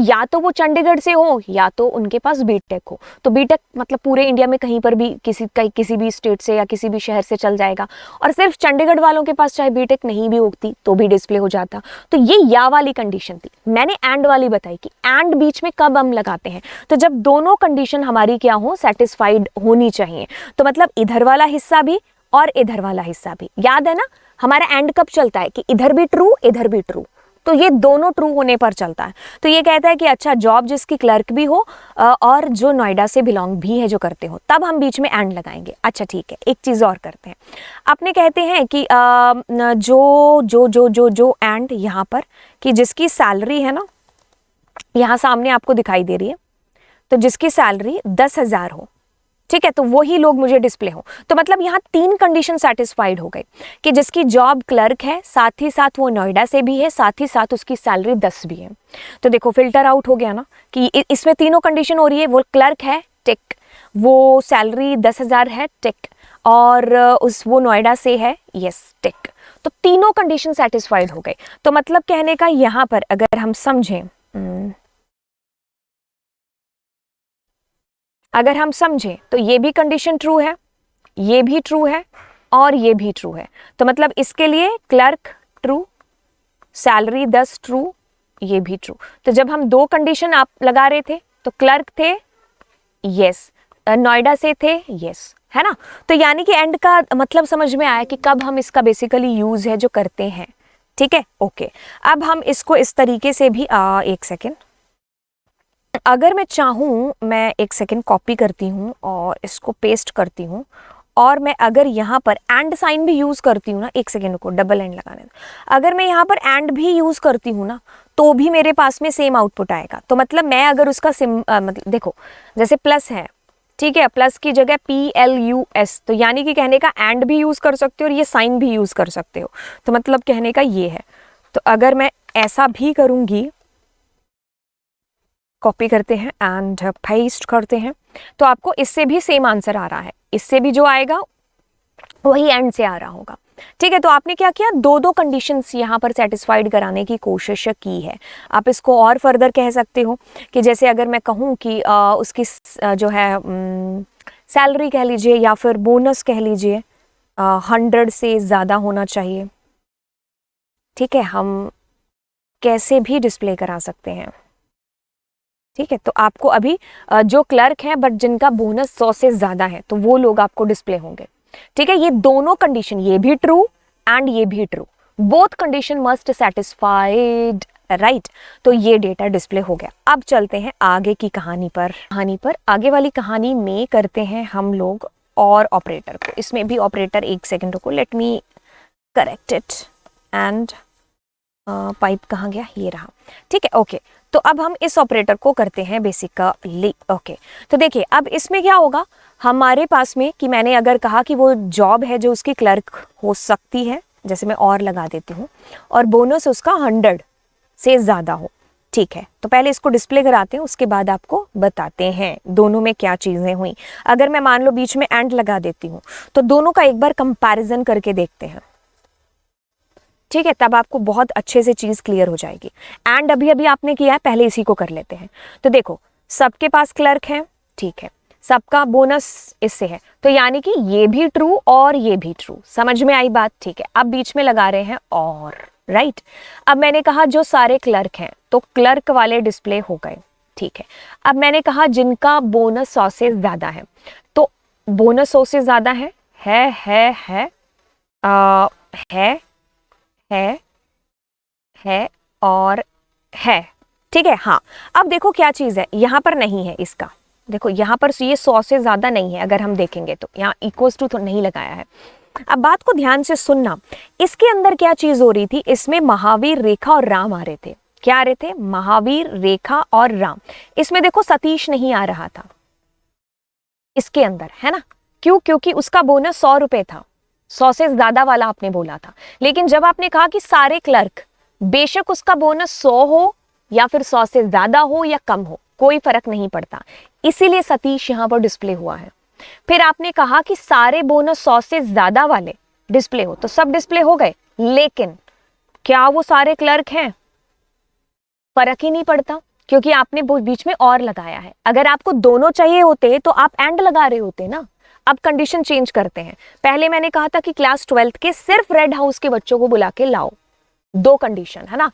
या तो वो चंडीगढ़ से हो या तो उनके पास बीटेक हो, तो बीटेक मतलब पूरे इंडिया में कहीं पर भी किसी भी स्टेट से या किसी भी शहर से चल जाएगा, और सिर्फ चंडीगढ़ वालों के पास चाहे बीटेक नहीं भी होती तो भी डिस्प्ले हो जाता। तो ये या वाली कंडीशन थी। मैंने एंड वाली बताई कि एंड बीच में कब हम लगाते हैं, तो जब दोनों कंडीशन हमारी क्या हो, सेटिस्फाइड होनी चाहिए। तो मतलब इधर वाला हिस्सा भी और इधर वाला हिस्सा भी। याद है ना हमारा एंड कब चलता है कि इधर भी ट्रू इधर भी ट्रू, तो ये दोनों ट्रू होने पर चलता है। तो ये कहता है कि अच्छा जॉब जिसकी क्लर्क भी हो और जो नोएडा से बिलोंग भी है जो करते हो, तब हम बीच में एंड लगाएंगे। अच्छा ठीक है, एक चीज़ और करते हैं। अपने कहते हैं कि जो एंड यहाँ पर कि जिसकी सैलरी है ना, यहाँ सामने आपको दिखाई दे रही है, तो जिसकी सैलरी 10,000 हो, ठीक है, तो वही लोग मुझे डिस्प्ले हो। तो मतलब यहाँ तीन कंडीशन सेटिस्फाइड हो गई कि जिसकी जॉब क्लर्क है, साथ ही साथ वो नोएडा से भी है, साथ ही साथ उसकी सैलरी 10 भी है। तो देखो फिल्टर आउट हो गया ना कि इसमें तीनों कंडीशन हो रही है। वो क्लर्क है, टिक, वो सैलरी 10,000 है, टिक, और वो नोएडा से है, यस, टिक। तो तीनों कंडीशन सेटिस्फाइड हो गए। तो मतलब कहने का यहाँ पर अगर हम समझें, तो ये भी कंडीशन ट्रू है, ये भी ट्रू है और ये भी ट्रू है। तो मतलब इसके लिए क्लर्क ट्रू, सैलरी 10 ट्रू, ये भी ट्रू। तो जब हम दो कंडीशन आप लगा रहे थे तो क्लर्क थे, यस, नोएडा से थे, यस, है ना। तो यानी कि एंड का मतलब समझ में आया कि कब हम इसका बेसिकली यूज है जो करते हैं। ठीक है, ओके। अब हम इसको इस तरीके से भी एक सेकेंड, अगर मैं चाहूँ, मैं एक सेकेंड कॉपी करती हूँ और इसको पेस्ट करती हूँ, और मैं अगर यहाँ पर एंड साइन भी यूज़ करती हूँ ना, एक सेकेंड को डबल एंड लगाने दो, अगर मैं यहाँ पर एंड भी यूज़ करती हूँ ना, तो भी मेरे पास में सेम आउटपुट आएगा। तो मतलब मैं अगर उसका मतलब देखो जैसे प्लस है, ठीक है, प्लस की जगह PLUS, तो यानी कि कहने का एंड भी यूज़ कर सकते हो और ये साइन भी यूज़ कर सकते हो। तो मतलब कहने का ये है। तो अगर मैं ऐसा भी करूंगी, कॉपी करते हैं एंड पेस्ट करते हैं, तो आपको इससे भी सेम आंसर आ रहा है, इससे भी जो आएगा वही एंड से आ रहा होगा। ठीक है, तो आपने क्या किया, दो दो कंडीशंस यहाँ पर सेटिस्फाइड कराने की कोशिश की है। आप इसको और फर्दर कह सकते हो कि जैसे अगर मैं कहूँ कि उसकी जो है सैलरी कह लीजिए या फिर बोनस कह लीजिए 100 से ज़्यादा होना चाहिए। ठीक है, हम कैसे भी डिस्प्ले करा सकते हैं। ठीक है, तो आपको अभी जो क्लर्क हैं बट जिनका बोनस 100 से ज़्यादा है तो वो लोग आपको डिस्प्ले होंगे। ठीक है, ये दोनों कंडीशन, ये भी ट्रू एंड ये भी true, both condition must satisfied, right. तो ये डेटा डिस्प्ले हो गया। अब चलते हैं आगे की कहानी पर। आगे वाली कहानी में करते हैं हम लोग और ऑपरेटर को। इसमें भी ऑपरेटर, एक सेकेंड रुको, let me correct it and pipe कहाँ गया, ये रहा। ठीक है, ओके। तो अब हम इस ऑपरेटर को करते हैं बेसिकली। ओके, तो देखिए अब इसमें क्या होगा हमारे पास में, कि मैंने अगर कहा कि वो जॉब है जो उसकी क्लर्क हो सकती है, जैसे मैं और लगा देती हूँ, और बोनस उसका 100 से ज़्यादा हो। ठीक है, तो पहले इसको डिस्प्ले कराते हैं, उसके बाद आपको बताते हैं दोनों में क्या चीज़ें हुई। अगर मैं मान लो बीच में एंड लगा देती हूँ तो दोनों का एक बार कंपैरिजन करके देखते हैं। ठीक है, तब आपको बहुत अच्छे से चीज़ क्लियर हो जाएगी। एंड अभी अभी आपने किया है, पहले इसी को कर लेते हैं। तो देखो सबके पास क्लर्क है, ठीक है, सबका बोनस इससे है, तो यानी कि ये भी ट्रू और ये भी ट्रू। समझ में आई बात? ठीक है, अब बीच में लगा रहे हैं और, राइट। अब मैंने कहा जो सारे क्लर्क हैं तो क्लर्क वाले डिस्प्ले हो गए। ठीक है, अब मैंने कहा जिनका बोनस 100 से ज़्यादा है, तो बोनस 100 से ज़्यादा है आ, है और है। ठीक है, हाँ। अब देखो क्या चीज़ है, यहाँ पर नहीं है इसका, देखो यहाँ पर ये 100 से ज़्यादा नहीं है, अगर हम देखेंगे तो यहाँ इक्वल्स टू तो नहीं लगाया है। अब बात को ध्यान से सुनना, इसके अंदर क्या चीज़ हो रही थी, इसमें महावीर, रेखा और राम आ रहे थे। क्या आ रहे थे? महावीर, रेखा और राम। इसमें देखो सतीश नहीं आ रहा था इसके अंदर, है ना? क्यों? क्योंकि उसका बोनस 100 रुपए था, 100 से ज्यादा वाला आपने बोला था। लेकिन जब आपने कहा कि सारे क्लर्क, बेशक उसका बोनस 100 हो या फिर 100 से ज्यादा हो या कम हो, कोई फर्क नहीं पड़ता, इसीलिए सतीश यहां पर डिस्प्ले हुआ है। फिर आपने कहा कि सारे बोनस 100 से ज्यादा वाले डिस्प्ले हो, तो सब डिस्प्ले हो गए। लेकिन क्या वो सारे क्लर्क हैं? फर्क ही नहीं पड़ता, क्योंकि आपने बीच में और लगाया है। अगर आपको दोनों चाहिए होते तो आप एंड लगा रहे होते ना। अब कंडीशन चेंज करते हैं। पहले मैंने कहा था कि क्लास 12th के सिर्फ रेड हाउस के बच्चों को बुला के लाओ, दो कंडीशन है ना।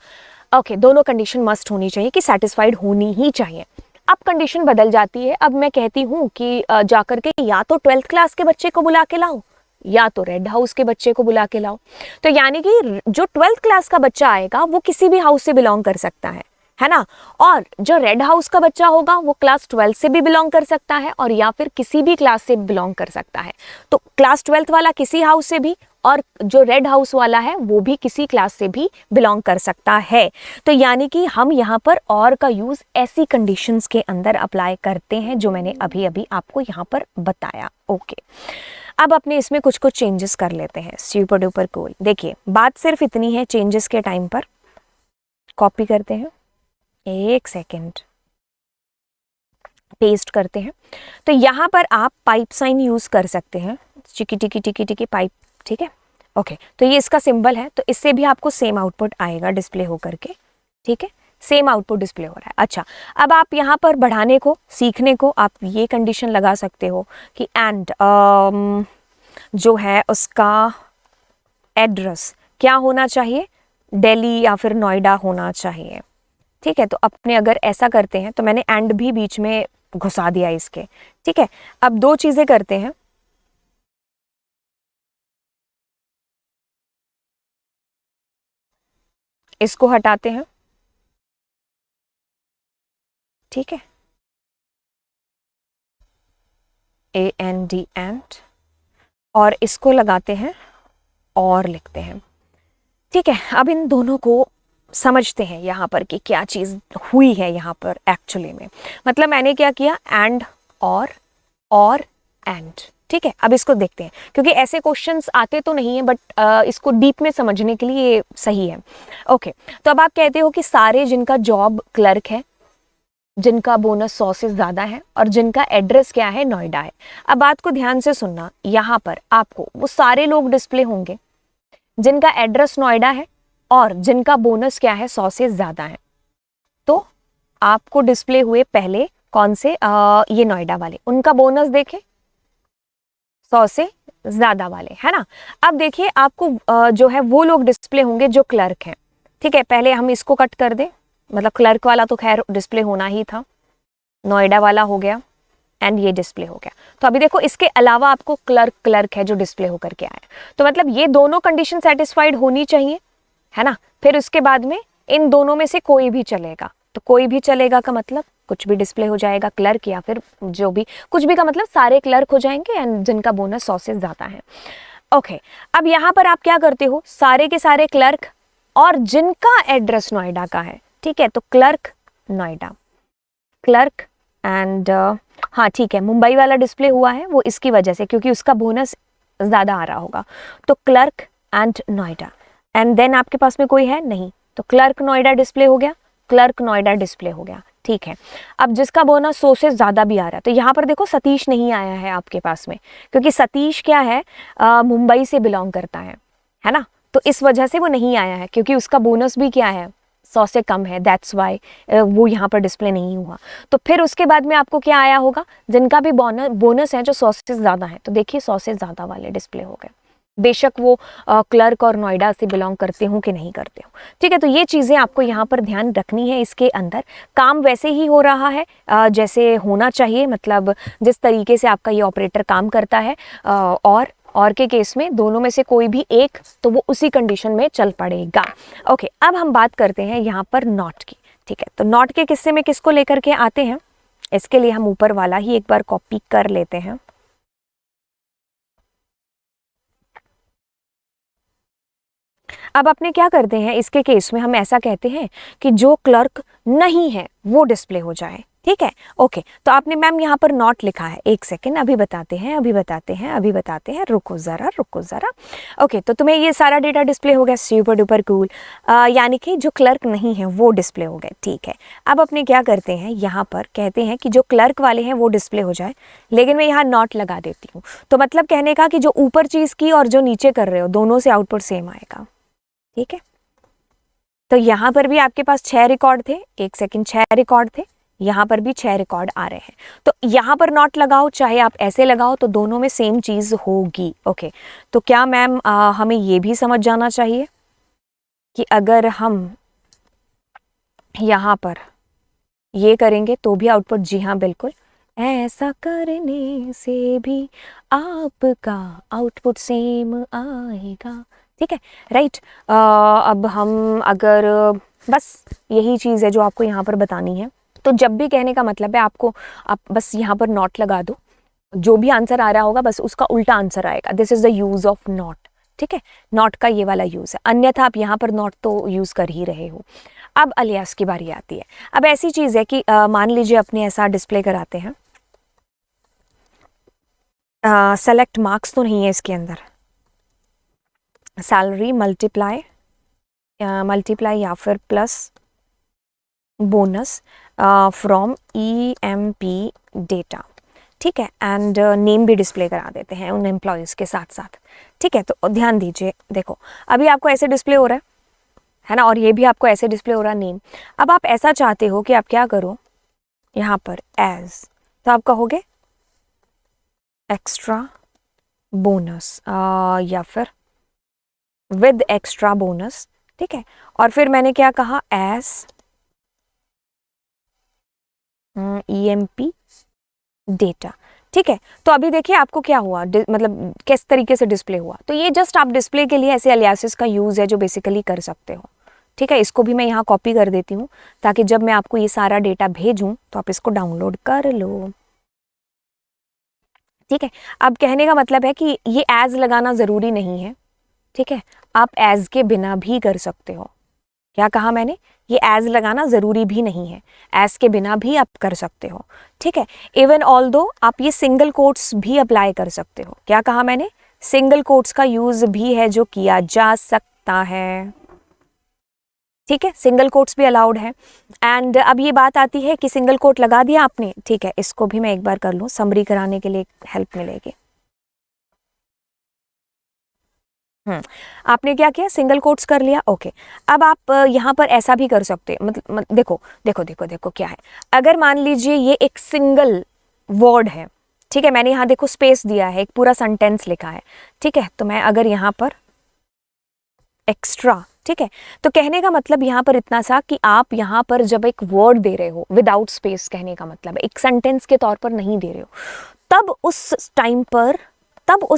ओके, दोनों कंडीशन मस्ट होनी चाहिए, कि सेटिस्फाइड होनी ही चाहिए। अब कंडीशन बदल जाती है। अब मैं कहती हूँ कि जाकर के या तो 12th क्लास के बच्चे को बुला के लाओ या तो रेड हाउस के बच्चे को बुला के लाओ। तो यानी कि जो 12th क्लास का बच्चा आएगा वो किसी भी हाउस से बिलोंग कर सकता है ना। और जो रेड हाउस का बच्चा होगा वो क्लास 12 से भी बिलोंग कर सकता है और या फिर किसी भी क्लास से बिलोंग कर सकता है। तो क्लास 12th वाला किसी हाउस से भी, और जो रेड हाउस वाला है वो भी किसी क्लास से भी बिलोंग कर सकता है। तो यानी कि हम यहाँ पर और का यूज ऐसी कंडीशंस के अंदर अप्लाई करते हैं जो मैंने अभी अभी आपको यहाँ पर बताया। ओके, अब अपने इसमें कुछ कुछ चेंजेस कर लेते हैं। Super duper cool. देखिए बात सिर्फ इतनी है चेंजेस के टाइम पर। कॉपी करते हैं, एक सेकेंड, पेस्ट करते हैं। तो यहाँ पर आप पाइप साइन यूज कर सकते हैं, टिकी टिकी टिकी टिकी पाइप। ठीक है, ओके। तो ये इसका सिंबल है, तो इससे भी आपको सेम आउटपुट आएगा डिस्प्ले होकर के। ठीक है, सेम आउटपुट डिस्प्ले हो रहा है। अच्छा, अब आप यहाँ पर बढ़ाने को, सीखने को आप ये कंडीशन लगा सकते हो कि एंड जो है उसका एड्रेस क्या होना चाहिए, दिल्ली या फिर नोएडा होना चाहिए। ठीक है, तो अपने अगर ऐसा करते हैं तो मैंने एंड भी बीच में घुसा दिया इसके। ठीक है, अब दो चीजें करते हैं। इसको हटाते हैं, ठीक है, AND एंड, और इसको लगाते हैं और लिखते हैं। ठीक है, अब इन दोनों को समझते हैं यहाँ पर कि क्या चीज़ हुई है यहाँ पर एक्चुअली में। मतलब मैंने क्या किया, एंड और एंड। ठीक है, अब इसको देखते हैं क्योंकि ऐसे क्वेश्चंस आते तो नहीं है बट इसको डीप में समझने के लिए ये सही है। ओके, तो अब आप कहते हो कि सारे जिनका जॉब क्लर्क है, जिनका बोनस 100 से ज़्यादा है और जिनका एड्रेस क्या है, नोएडा है। अब बात को ध्यान से सुनना, यहाँ पर आपको वो सारे लोग डिस्प्ले होंगे जिनका एड्रेस नोएडा है और जिनका बोनस क्या है, 100 से ज़्यादा है। तो आपको डिस्प्ले हुए पहले कौन से, ये नोएडा वाले, उनका बोनस देखें 100 से ज़्यादा वाले, है ना। अब देखिए आपको जो है वो लोग डिस्प्ले होंगे जो क्लर्क हैं। ठीक है, पहले हम इसको कट कर दें, मतलब क्लर्क वाला तो खैर डिस्प्ले होना ही था, नोएडा वाला हो गया एंड ये डिस्प्ले हो गया। तो अभी देखो इसके अलावा आपको क्लर्क है जो डिस्प्ले होकर के आया, तो मतलब ये दोनों कंडीशन सेटिस्फाइड होनी चाहिए, है ना। फिर उसके बाद में इन दोनों में से कोई भी चलेगा, तो कोई भी चलेगा का मतलब कुछ भी डिस्प्ले हो जाएगा, क्लर्क या फिर जो भी, कुछ भी का मतलब सारे क्लर्क हो जाएंगे एंड जिनका बोनस 100 से ज्यादा है। ओके, अब यहाँ पर आप क्या करते हो, सारे के सारे क्लर्क और जिनका एड्रेस नोएडा का है, ठीक है, तो क्लर्क नोएडा, क्लर्क एंड हाँ ठीक है, मुंबई वाला डिस्प्ले हुआ है वो इसकी वजह से क्योंकि उसका बोनस ज़्यादा आ रहा होगा, तो clerk and Noida, and then आपके पास में कोई है नहीं, तो क्लर्क नोएडा डिस्प्ले हो गया, क्लर्क नोएडा डिस्प्ले हो गया। ठीक है, अब जिसका बोनस 100 से ज़्यादा भी आ रहा है, तो यहाँ पर देखो सतीश नहीं आया है आपके पास में, क्योंकि सतीश क्या है, मुंबई से बिलोंग करता है ना, तो इस वजह से वो नहीं आया है क्योंकि उसका बोनस भी क्या है, 100 से कम है, दैट्स वाई वो यहाँ पर डिस्प्ले नहीं हुआ। तो फिर उसके बाद में आपको क्या आया होगा, जिनका भी बोनस है जो 100 से ज़्यादा है, तो देखिए 100 से ज़्यादा वाले डिस्प्ले हो गए, बेशक वो क्लर्क और नोएडा से बिलोंग करते हो कि नहीं करते हो। ठीक है, तो ये चीज़ें आपको यहाँ पर ध्यान रखनी है। इसके अंदर काम वैसे ही हो रहा है जैसे होना चाहिए, मतलब जिस तरीके से आपका ये ऑपरेटर काम करता है, और के केस में दोनों में से कोई भी एक, तो वो उसी कंडीशन में चल पड़ेगा। ओके, अब हम बात करते हैं यहाँ पर नॉट की। ठीक है, तो नॉट के किस्से में किसको लेकर के आते हैं, इसके लिए हम ऊपर वाला ही एक बार कॉपी कर लेते हैं। अब अपने क्या करते हैं, इसके केस में हम ऐसा कहते हैं कि जो क्लर्क नहीं है वो डिस्प्ले हो जाए। ठीक है, ओके, तो आपने मैम यहाँ पर नॉट लिखा है, एक सेकेंड, अभी बताते हैं, रुको ज़रा। ओके, तो तुम्हें ये सारा डेटा डिस्प्ले हो गया, सुपर डुपर कूल, यानी कि जो क्लर्क नहीं है वो डिस्प्ले हो गए। ठीक है, अब अपने क्या करते हैं, यहाँ पर कहते हैं कि जो क्लर्क वाले हैं वो डिस्प्ले हो जाए, लेकिन मैं यहाँ नॉट लगा देती हूँ, तो मतलब कहने का कि जो ऊपर चीज़ की और जो नीचे कर रहे हो दोनों से आउटपुट सेम आएगा। ठीक है, तो यहाँ पर भी आपके पास 6 रिकॉर्ड थे, एक सेकंड, 6 रिकॉर्ड थे, यहाँ पर भी 6 रिकॉर्ड आ रहे हैं, तो यहाँ पर नॉट लगाओ चाहे आप ऐसे लगाओ, तो दोनों में सेम चीज़ होगी। ओके, तो क्या मैम हमें ये भी समझ जाना चाहिए कि अगर हम यहाँ पर ये करेंगे तो भी आउटपुट, जी हाँ बिल्कुल, ऐसा करने से भी आपका आउटपुट सेम आएगा। ठीक है, राइट। अब हम अगर बस यही चीज़ है जो आपको यहाँ पर बतानी है, तो जब भी कहने का मतलब है आपको, आप बस यहाँ पर नॉट लगा दो, जो भी आंसर आ रहा होगा बस उसका उल्टा आंसर आएगा। This is the use of not. ठीक है, नॉट का ये वाला यूज है, अन्यथा आप यहाँ पर नॉट तो यूज कर ही रहे हो। अब अलियास की बारी आती है। अब ऐसी चीज है कि मान लीजिए अपने ऐसा डिस्प्ले कराते हैं, सेलेक्ट मार्क्स तो नहीं है इसके अंदर, सैलरी मल्टीप्लाई या फिर plus bonus from EMP data. ठीक है, एंड नेम भी डिस्प्ले करा देते हैं उन एम्प्लॉयज़ के साथ साथ। ठीक है, तो ध्यान दीजिए, देखो अभी आपको ऐसे डिस्प्ले हो रहा है ना, और ये भी आपको ऐसे डिस्प्ले हो रहा है नेम। अब आप ऐसा चाहते हो कि आप क्या करो, यहाँ पर एज, तो आप कहोगे एक्स्ट्रा बोनस या फिर विद एक्स्ट्रा बोनस। ठीक है, और फिर मैंने क्या कहा, एज EMP डेटा। ठीक है, तो अभी देखिए आपको क्या हुआ, मतलब किस तरीके से डिस्प्ले हुआ। तो ये जस्ट आप डिस्प्ले के लिए ऐसे अलियासेस का यूज़ है जो बेसिकली कर सकते हो। ठीक है, इसको भी मैं यहाँ कॉपी कर देती हूँ ताकि जब मैं आपको ये सारा डेटा भेजूँ तो आप इसको डाउनलोड कर लो। ठीक है, अब कहने का मतलब है कि ये एज लगाना ज़रूरी नहीं है। ठीक है, आप एज के बिना भी कर सकते हो, क्या कहा मैंने, ये एज लगाना ज़रूरी भी नहीं है, एज के बिना भी आप कर सकते हो, ठीक है। इवन ऑल दो आप ये सिंगल कोट्स भी अप्लाई कर सकते हो। क्या कहा मैंने, सिंगल कोट्स का यूज़ भी है जो किया जा सकता है, ठीक है, सिंगल कोट्स भी अलाउड है। एंड अब ये बात आती है कि सिंगल कोट लगा दिया आपने, ठीक है, इसको भी मैं एक बार कर लूँ, समरी कराने के लिए हेल्प मिलेगी। आपने क्या किया, सिंगल कोट्स कर लिया, ओके। अब आप यहाँ पर ऐसा भी कर सकते हैं, देखो देखो देखो देखो क्या है, अगर मान लीजिए ये एक सिंगल वर्ड है, ठीक है, मैंने यहाँ देखो स्पेस दिया है, एक पूरा सेंटेंस लिखा है, ठीक है, तो मैं अगर यहाँ पर एक्स्ट्रा, ठीक है, तो कहने का मतलब यहाँ पर इतना सा कि आप यहाँ पर जब एक वर्ड दे रहे हो विदाउट स्पेस, कहने का मतलब एक सेंटेंस के तौर पर नहीं दे रहे हो, तब उस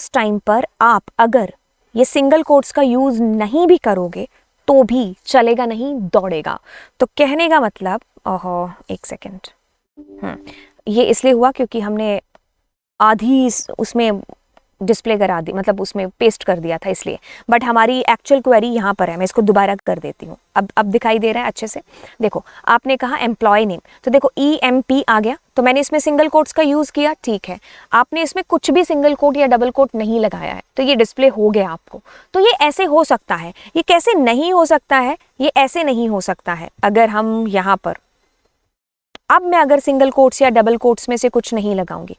टाइम पर आप अगर ये सिंगल कोट्स का यूज नहीं भी करोगे तो भी चलेगा, नहीं दौड़ेगा। तो कहने का मतलब, ओहो एक सेकेंड, ये इसलिए हुआ क्योंकि हमने आधी उसमें डिस्प्ले करा दी, मतलब उसमें पेस्ट कर दिया था इसलिए, बट हमारी एक्चुअल क्वेरी यहाँ पर है, मैं इसको दोबारा कर देती हूँ। अब दिखाई दे रहा है अच्छे से, देखो आपने कहा एम्प्लॉय नेम, तो देखो EMP आ गया, तो मैंने इसमें सिंगल कोट्स का यूज़ किया, ठीक है, आपने इसमें कुछ भी सिंगल कोट या डबल कोट नहीं लगाया है, तो ये डिस्प्ले हो गया आपको। तो ये ऐसे हो सकता है, ये कैसे नहीं हो सकता है, ये ऐसे नहीं हो सकता है, अगर हम यहाँ पर, अब मैं अगर सिंगल कोट्स या डबल कोट्स में से कुछ नहीं लगाऊंगी,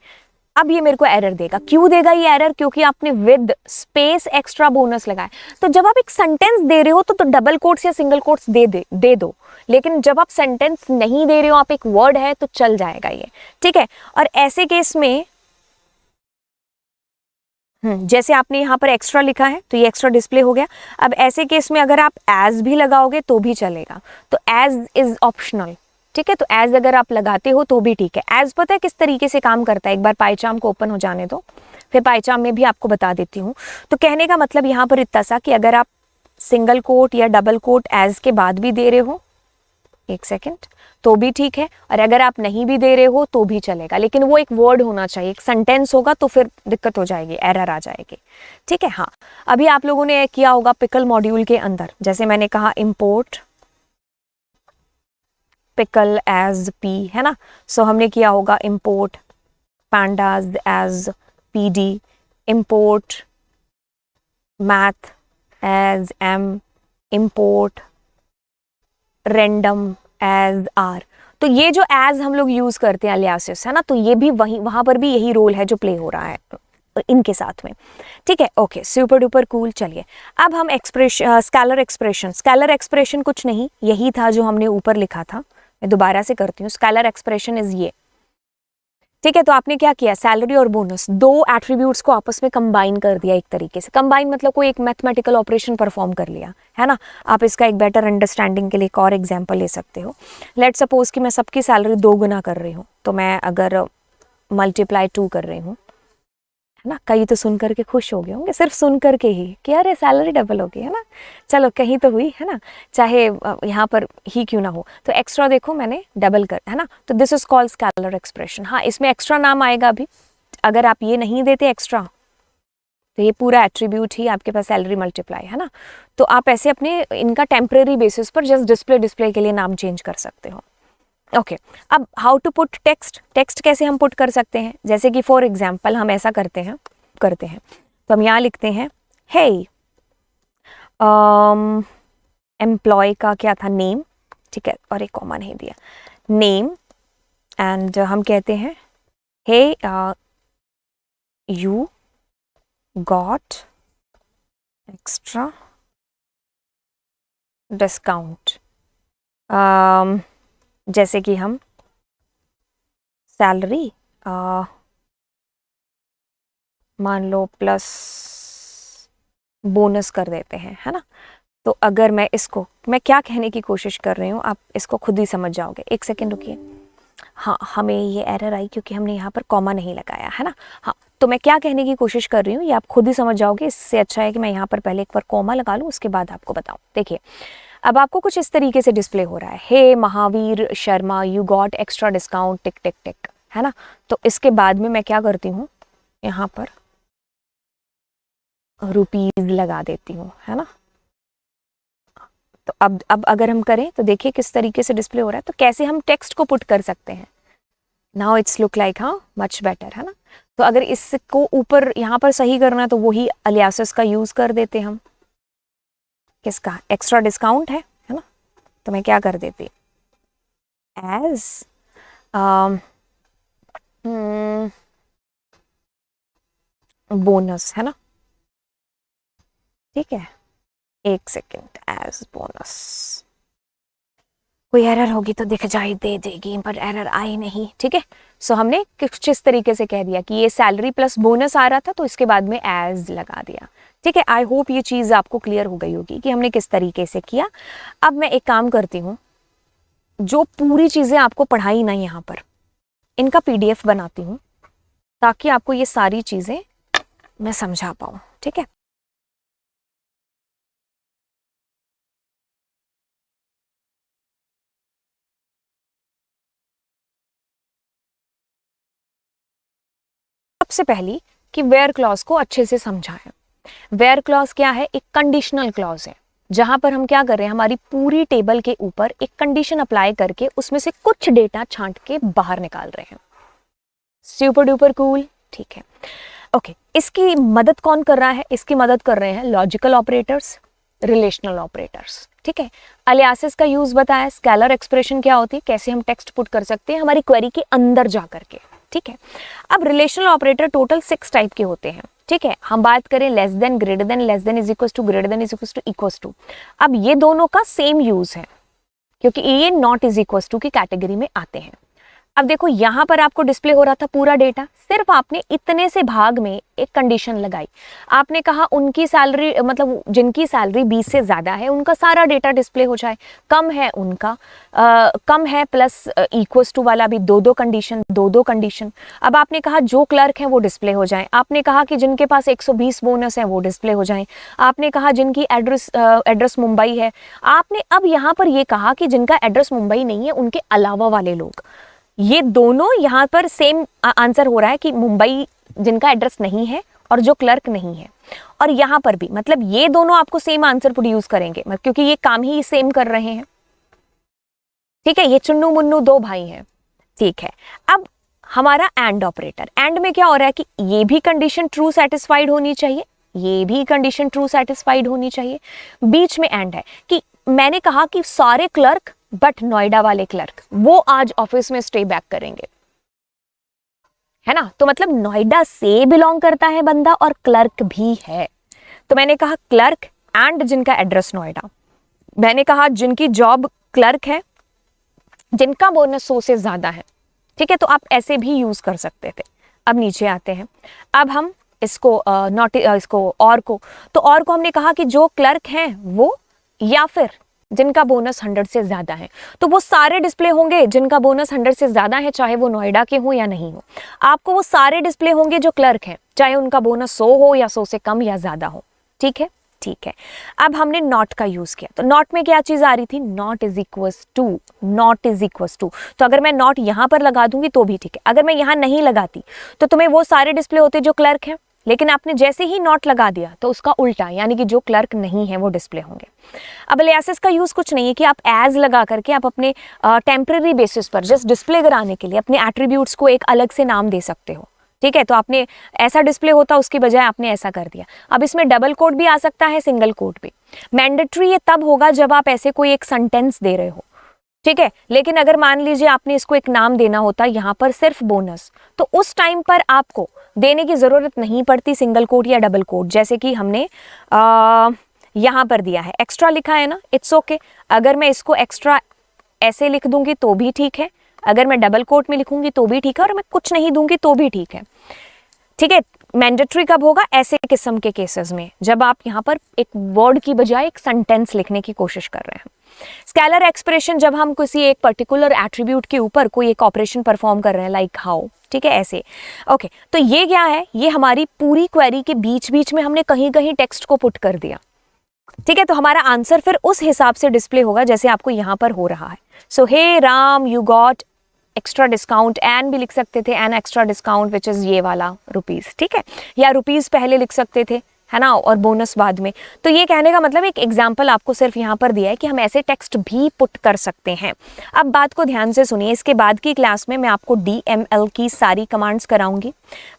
अब ये मेरे को एरर देगा। क्यों देगा ये एरर, क्योंकि आपने विद स्पेस एक्स्ट्रा बोनस लगाया। तो जब आप एक सेंटेंस दे रहे हो तो डबल कोट्स या सिंगल कोट्स दे दो, लेकिन जब आप सेंटेंस नहीं दे रहे हो, आप एक वर्ड है, तो चल जाएगा ये, ठीक है। और ऐसे केस में जैसे आपने यहाँ पर एक्स्ट्रा लिखा है तो ये एक्स्ट्रा डिस्प्ले हो गया। अब ऐसे केस में अगर आप एज भी लगाओगे तो भी चलेगा, तो एज इज ऑप्शनल, ठीक है, तो एज अगर आप लगाते हो तो भी ठीक है। एज पता है किस तरीके से काम करता है, एक बार पाइचार्म को ओपन हो जाने दो, फिर पाइचार्म में भी आपको बता देती हूँ। तो कहने का मतलब यहाँ पर इतना सा कि अगर आप सिंगल कोट या डबल कोट एज के बाद भी दे रहे हो, एक सेकेंड, तो भी ठीक है, और अगर आप नहीं भी दे रहे हो तो भी चलेगा, लेकिन वो एक वर्ड होना चाहिए, एक सेंटेंस होगा तो फिर दिक्कत हो जाएगी, एरर आ जाएगी, ठीक है। हाँ, अभी आप लोगों ने किया होगा पिकल मॉड्यूल के अंदर, जैसे मैंने कहा इंपोर्ट पिकल एज पी, है ना, सो हमने किया होगा import pandas as PD, import math as M, import random as R। तो ये जो एज हम लोग यूज करते हैं अलियासिस, है ना, तो ये भी वहां पर भी यही रोल है जो प्ले हो रहा है इनके साथ में, ठीक है, ओके, सुपर डुपर कूल। चलिए अब हम स्केलर एक्सप्रेशन कुछ नहीं, यही था जो हमने ऊपर लिखा था, मैं दोबारा से करती हूँ। स्केलर एक्सप्रेशन इज ये, ठीक है, तो आपने क्या किया, सैलरी और बोनस दो एट्रीब्यूट्स को आपस में कंबाइन कर दिया, एक तरीके से कंबाइन मतलब कोई एक मैथमेटिकल ऑपरेशन परफॉर्म कर लिया, है ना। आप इसका एक बेटर अंडरस्टैंडिंग के लिए एक और एग्जांपल ले सकते हो। लेट्स सपोज कि मैं सबकी सैलरी 2 गुना कर रही हूँ, तो मैं अगर मल्टीप्लाई 2 कर रही हूँ, है ना, कई तो सुन करके खुश हो गए होंगे, सिर्फ सुन करके ही कि अरे सैलरी डबल हो गई, है ना, चलो कहीं तो हुई, है ना, चाहे यहाँ पर ही क्यों ना हो। तो एक्स्ट्रा देखो मैंने डबल कर, है ना, तो this is called scalar expression. हाँ, इसमें एक्स्ट्रा नाम आएगा अभी, अगर आप ये नहीं देते एक्स्ट्रा तो ये पूरा एट्रीब्यूट ही आपके पास सैलरी मल्टीप्लाई, है ना। तो आप ऐसे अपने इनका टेम्परेरी बेसिस पर जस्ट डिस्प्ले के लिए नाम चेंज कर सकते हो। ओके, अब हाउ टू पुट टेक्स्ट कैसे हम पुट कर सकते हैं, जैसे कि फॉर एग्जाम्पल हम ऐसा करते हैं तो हम यहाँ लिखते हैं हे एम्प्लॉय का क्या था, नेम, ठीक है, और एक कॉमा नहीं दिया, नेम, एंड हम कहते हैं हे यू गॉट एक्स्ट्रा डिस्काउंट, जैसे कि हम सैलरी मान लो प्लस बोनस कर देते हैं, है ना। तो अगर मैं क्या कहने की कोशिश कर रही हूँ, आप इसको खुद ही समझ जाओगे। एक सेकेंड रुकिए, हाँ, हमें ये एरर आई क्योंकि हमने यहाँ पर कॉमा नहीं लगाया, है ना। हाँ, तो मैं क्या कहने की कोशिश कर रही हूँ ये आप खुद ही समझ जाओगे, इससे अच्छा है कि मैं यहाँ पर पहले एक बार कॉमा लगा लूँ, उसके बाद आपको बताऊँ। देखिए अब आपको कुछ इस तरीके से डिस्प्ले हो रहा है, hey Mahavir Sharma you got extra discount tick tick tick, है ना। तो इसके बाद में मैं क्या करती हूँ, यहाँ पर रुपीज लगा देती हूँ, है ना, तो अब अगर हम करें तो देखिए किस तरीके से डिस्प्ले हो रहा है, तो कैसे हम टेक्स्ट को पुट कर सकते हैं। नाउ इट्स लुक लाइक हाँ मच बेटर, है ना। तो अगर इसको ऊपर यहाँ पर सही करना है तो वही अलियासिस का यूज कर देते हम। किसका? एक्स्ट्रा डिस्काउंट है ना। तो मैं क्या कर देती, एज बोनस, है ना। ठीक है, एक सेकेंड, एज बोनस। कोई एरर होगी तो दिख जाए दे देगी, पर एरर आई नहीं। ठीक है, सो हमने कुछ इस तरीके से कह दिया कि ये सैलरी प्लस बोनस आ रहा था, तो इसके बाद में एज लगा दिया। ठीक है, आई होप ये चीज आपको क्लियर हो गई होगी कि हमने किस तरीके से किया। अब मैं एक काम करती हूँ, जो पूरी चीजें आपको पढ़ाई ना यहाँ पर, इनका PDF बनाती हूँ ताकि आपको ये सारी चीजें मैं समझा पाऊँ। ठीक है, सबसे पहली कि वेयर क्लॉज को अच्छे से समझाएं। वेयर क्लॉज क्या है? एक कंडीशनल क्लॉज है, जहां पर हम क्या कर रहे हैं, हमारी पूरी टेबल के ऊपर एक कंडीशन अप्लाई करके उसमें से कुछ डेटा छांट के बाहर निकाल रहे हैं। Super duper cool. ठीक है, ओके। इसकी मदद कौन कर रहा है? इसकी मदद कर रहे हैं लॉजिकल ऑपरेटर्स, रिलेशनल ऑपरेटर्स। ठीक है, अलियासिस का यूज बताया, स्केलर एक्सप्रेशन क्या होती है, कैसे हम टेक्स्ट पुट कर सकते हैं हमारी क्वेरी के अंदर जा करके। ठीक है, अब रिलेशनल ऑपरेटर टोटल 6 टाइप के होते हैं। ठीक है, हम बात करें less than, greater than, less than is equal to, greater than is equal to, equal to. अब ये दोनों का सेम यूज है क्योंकि ये नॉट इज इक्वल टू की कैटेगरी में आते हैं। अब देखो यहां पर आपको डिस्प्ले हो रहा था पूरा डेटा, सिर्फ आपने इतने से भाग में एक कंडीशन लगाई। आपने कहा उनकी सैलरी, मतलब जिनकी सैलरी 20 से ज्यादा है उनका सारा डेटा डिस्प्ले हो जाए, कम है उनका कम है प्लस इक्वल्स टू वाला भी दो दो कंडीशन। अब आपने कहा जो क्लर्क है वो डिस्प्ले हो जाए, आपने कहा कि जिनके पास 120 बोनस है वो डिस्प्ले हो जाए, आपने कहा जिनकी एड्रेस मुंबई है, आपने अब यहाँ पर ये कहा कि जिनका एड्रेस मुंबई नहीं है उनके अलावा वाले लोग। ये दोनों यहाँ पर सेम आंसर हो रहा है कि मुंबई जिनका एड्रेस नहीं है और जो क्लर्क नहीं है, और यहाँ पर भी मतलब ये दोनों आपको सेम आंसर प्रोड्यूस करेंगे क्योंकि ये काम ही सेम कर रहे हैं। ठीक है, ये चुन्नू मुन्नू दो भाई हैं। ठीक है, अब हमारा एंड ऑपरेटर, एंड में क्या हो रहा है कि ये भी कंडीशन ट्रू सेटिस्फाइड होनी चाहिए, ये भी कंडीशन ट्रू सेटिस्फाइड होनी चाहिए। बीच में एंड है कि मैंने कहा कि सारे क्लर्क बट नोएडा वाले क्लर्क वो आज ऑफिस में स्टे बैक करेंगे, है ना। तो मतलब नोएडा से बिलोंग करता है बंदा और क्लर्क भी है। तो मैंने कहा क्लर्क एंड जिनका एड्रेस नोएडा, मैंने कहा जिनकी जॉब क्लर्क है, जिनका बोनस 100 से ज्यादा है। ठीक है, तो आप ऐसे भी यूज कर सकते थे। अब नीचे आते हैं, अब हम इसको इसको और को हमने कहा कि जो क्लर्क हैं वो, या फिर जिनका बोनस 100 से ज्यादा है, तो वो सारे डिस्प्ले होंगे जिनका बोनस 100 से ज्यादा है, चाहे वो नोएडा के हो या नहीं हो। आपको वो सारे डिस्प्ले होंगे जो क्लर्क हैं, चाहे उनका बोनस 100 हो या 100 से कम या ज्यादा हो। ठीक है, ठीक है। अब हमने नॉट का यूज किया, तो नॉट में क्या चीज आ रही थी, not is equals to, not is equals to. तो अगर मैं नॉट यहां पर लगा दूंगी तो भी ठीक है, अगर मैं यहां नहीं लगाती तो तुम्हें वो सारे डिस्प्ले होते जो क्लर्क हैं, लेकिन आपने जैसे ही नॉट लगा दिया तो उसका उल्टा, यानी कि जो क्लर्क नहीं है वो डिस्प्ले होंगे। अब अलियासिस का यूज कुछ नहीं है कि आप एज लगा करके आप अपने टेम्परेरी बेसिस पर जस्ट डिस्प्ले कराने के लिए अपने एट्रीब्यूट्स को एक अलग से नाम दे सकते हो। ठीक है, तो आपने ऐसा डिस्प्ले होता उसकी बजाय आपने ऐसा कर दिया। अब इसमें डबल कोट भी आ सकता है, सिंगल कोट भी। मैंडेटरी ये तब होगा जब आप ऐसे कोई एक सेंटेंस दे रहे हो। ठीक है, लेकिन अगर मान लीजिए आपने इसको एक नाम देना होता यहाँ पर सिर्फ बोनस, तो उस टाइम पर आपको देने की जरूरत नहीं पड़ती सिंगल कोट या डबल कोट, जैसे कि हमने यहाँ पर दिया है, एक्स्ट्रा लिखा है ना, इट्स ओके। अगर मैं इसको एक्स्ट्रा ऐसे लिख दूंगी तो भी ठीक है, अगर मैं डबल कोट में लिखूंगी तो भी ठीक है, और मैं कुछ नहीं दूंगी तो भी ठीक है। ठीक है, मैंडेटरी कब होगा, ऐसे किस्म के केसेस में जब आप यहाँ पर एक वर्ड की बजाय एक सेंटेंस लिखने की कोशिश कर रहे हैं। स्केलर एक्सप्रेशन, जब हम किसी एक पर्टिकुलर एट्रीब्यूट के ऊपर कोई एक ऑपरेशन परफॉर्म कर रहे हैं, लाइक हाउ। ठीक है, ऐसे। ओके, तो ये क्या है, ये हमारी पूरी क्वेरी के बीच बीच में हमने कहीं कहीं टेक्स्ट को पुट कर दिया। ठीक है, तो हमारा आंसर फिर उस हिसाब से डिस्प्ले होगा जैसे आपको यहाँ पर हो रहा है। So hey Ram you got extra discount, an भी लिख सकते थे, an extra discount which is ये वाला रुपीज। ठीक है, या रुपीज पहले लिख सकते थे, है ना, और बोनस बाद में। तो ये कहने का मतलब एक एग्जाम्पल आपको सिर्फ यहाँ पर दिया है कि हम ऐसे टेक्स्ट भी पुट कर सकते हैं। अब बात को ध्यान से सुनिए, इसके बाद की क्लास में मैं आपको DML की सारी कमांड्स कराऊंगी,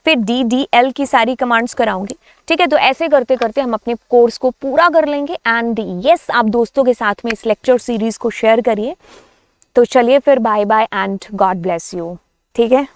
फिर DDL की सारी कमांड्स कराऊंगी, ठीक है। तो ऐसे करते करते हम अपने कोर्स को पूरा कर लेंगे। एंड यस, आप दोस्तों के साथ में इस लेक्चर सीरीज को शेयर करिए। तो चलिए फिर, bye bye and God bless you, ठीक है।